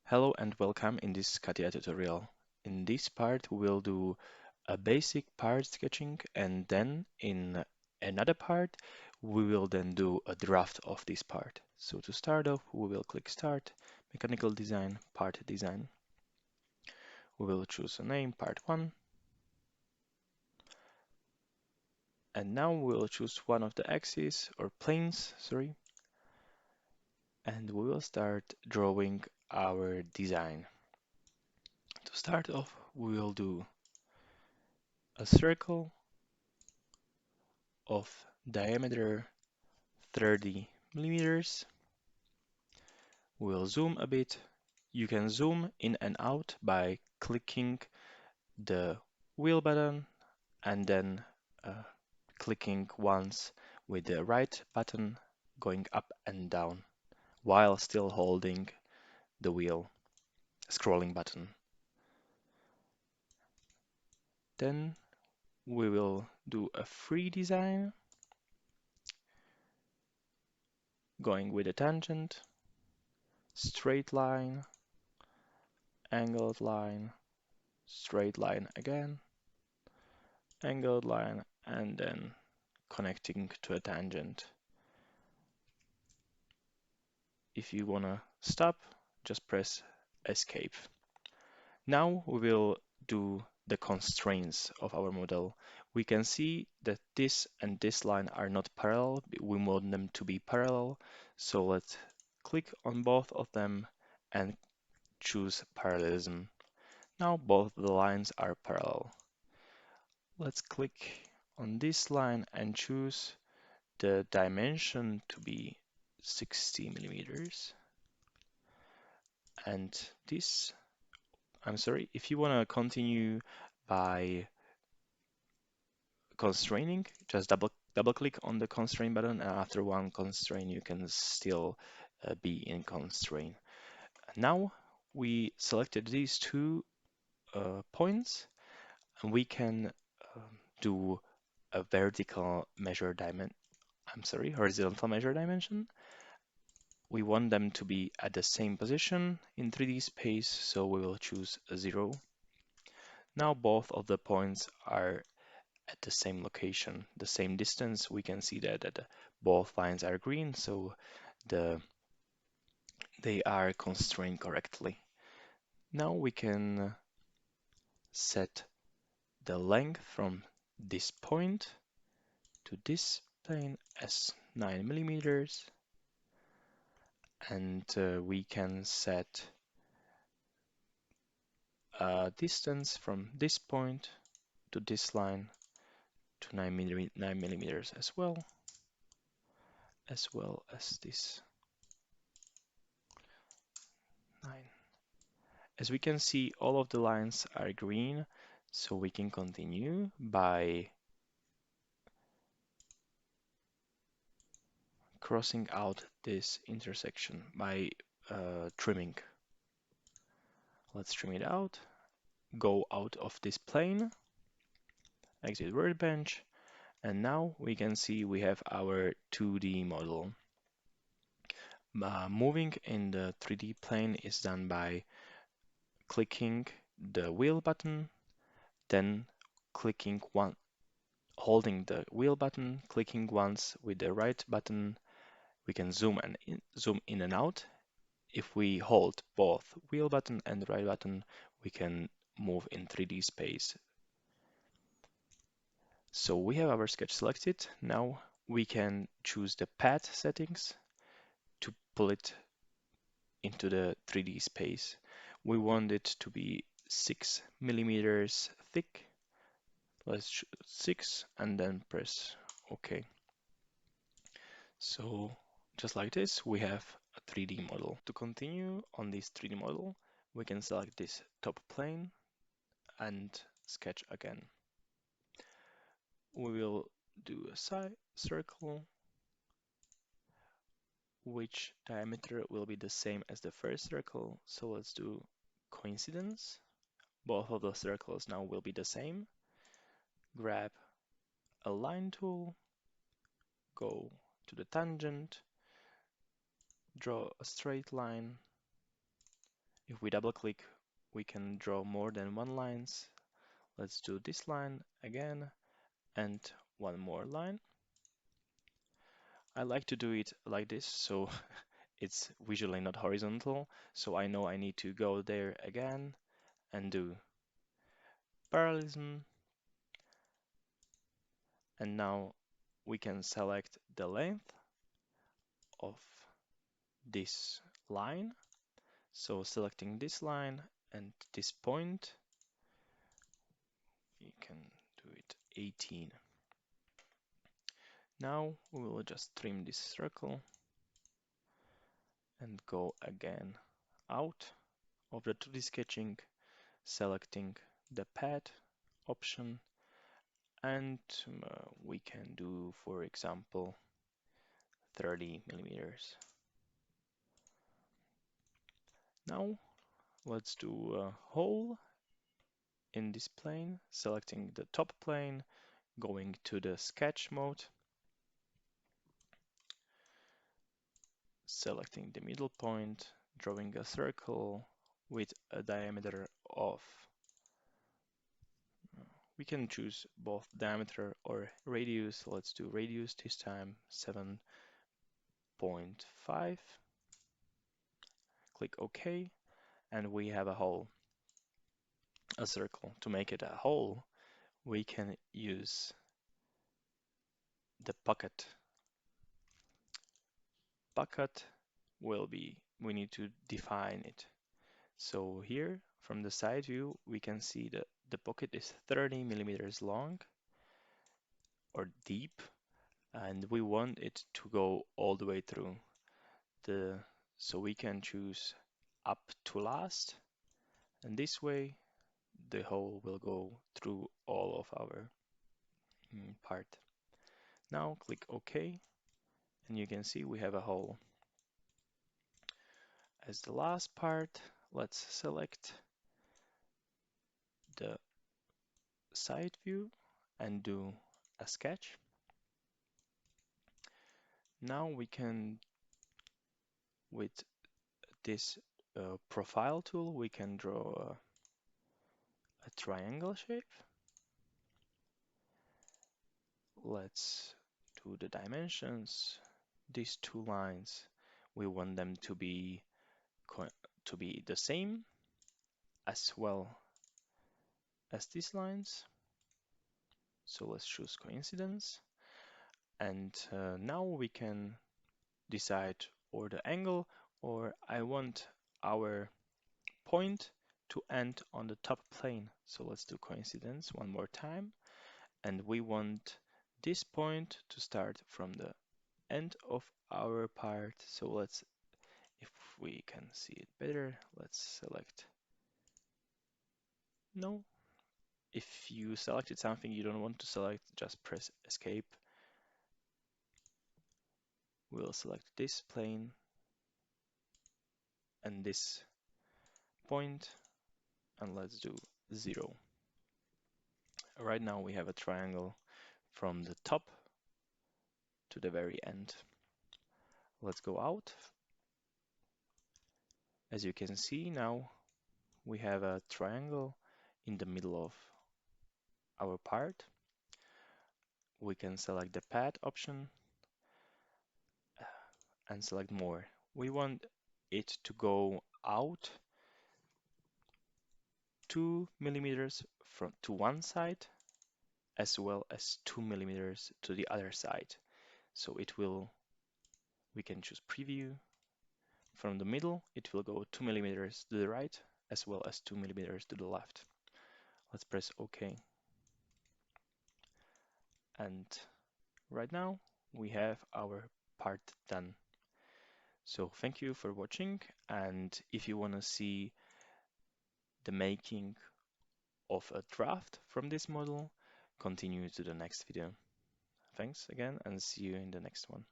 Hello and welcome in this Catia tutorial. In this part, we will do a basic part sketching, and then in another part, we will then do a draft of this part. So to start off, we will click Start, Mechanical Design, Part Design. We will choose a name, Part 1, and now we will choose one of the axes or planes, sorry, and we will start drawing our design. To start off, we will do a circle of diameter 30 millimeters. We'll zoom a bit. You can zoom in and out by clicking the wheel button and then clicking once with the right button going up and down while still holding the wheel scrolling button. Then we will do a free design going with a tangent, straight line, angled line, straight line again, angled line, and then connecting to a tangent. If you want to stop, just press escape. Now we will do the constraints of our model. We can see that this and this line are not parallel. We want them to be parallel. So let's click on both of them and choose parallelism. Now both the lines are parallel. Let's click on this line and choose the dimension to be 60 millimeters. And this, I'm sorry, if you want to continue by constraining, just double click on the constraint button, and after one constraint you can still be in constraint. Now we selected these two points, and we can do a vertical measure dimension. I'm sorry, horizontal measure dimension. We want them to be at the same position in 3D space, so we will choose 0. Now both of the points are at the same location, the same distance. We can see that both lines are green, so they are constrained correctly. Now we can set the length from this point to this plane as 9 millimeters, and we can set a distance from this point to this line to 9 millimeters as well as this 9. As we can see, all of the lines are green, so we can continue by crossing out this intersection by trimming. Let's trim it out, go out of this plane, exit workbench, and now we can see we have our 2D model. Moving in the 3D plane is done by clicking the wheel button, then holding the wheel button, clicking once with the right button. We can zoom in and out. If we hold both wheel button and right button, we can move in 3D space. So we have our sketch selected. Now we can choose the path settings to pull it into the 3D space. We want it to be 6 millimeters thick. Let's choose 6 and then press OK. So just like this, we have a 3D model. To continue on this 3D model, we can select this top plane and sketch again. We will do a side circle, which diameter will be the same as the first circle. So let's do coincidence. Both of the circles now will be the same. Grab a line tool, go to the tangent, draw a straight line, If we double click, we can draw more than one lines. Let's do this line again and one more line. I like to do it like this, so it's visually not horizontal. So I know I need to go there again and do parallelism. And now we can select the length of this line. So selecting this line and this point, we can do it 18. Now we will just trim this circle and go again out of the 2D sketching, selecting the pad option, and we can do, for example, 30 millimeters. Now let's do a hole in this plane, selecting the top plane, going to the sketch mode, selecting the middle point, drawing a circle with a diameter of, we can choose both diameter or radius. Let's do radius this time, 7.5. Click OK, and we have a hole, a circle. To make it a hole, we can use the pocket. Pocket will be, we need to define it. So here from the side view, we can see that the pocket is 30 millimeters long or deep, and we want it to go all the way through. So we can choose up to last, and this way the hole will go through all of our part. Now click OK, and you can see we have a hole. As the last part, let's select the side view and do a sketch. Now we can, with this profile tool, we can draw a triangle shape. Let's do the dimensions. These two lines, we want them to be the same as well as these lines. So let's choose coincidence. And now we can decide or the angle, or I want our point to end on the top plane. So let's do coincidence one more time. And we want this point to start from the end of our part. So let's, if we can see it better, let's select no. If you selected something you don't want to select, just press escape. We'll select this plane and this point, and let's do 0. Right now we have a triangle from the top to the very end. Let's go out. As you can see now, we have a triangle in the middle of our part. We can select the pad option and select more. We want it to go out 2 millimeters to one side, as well as 2 millimeters to the other side. So it will, we can choose preview. From the middle, it will go 2 millimeters to the right, as well as 2 millimeters to the left. Let's press OK. And right now we have our part done. So thank you for watching, and if you want to see the making of a draft from this model, continue to the next video. Thanks again, and see you in the next one.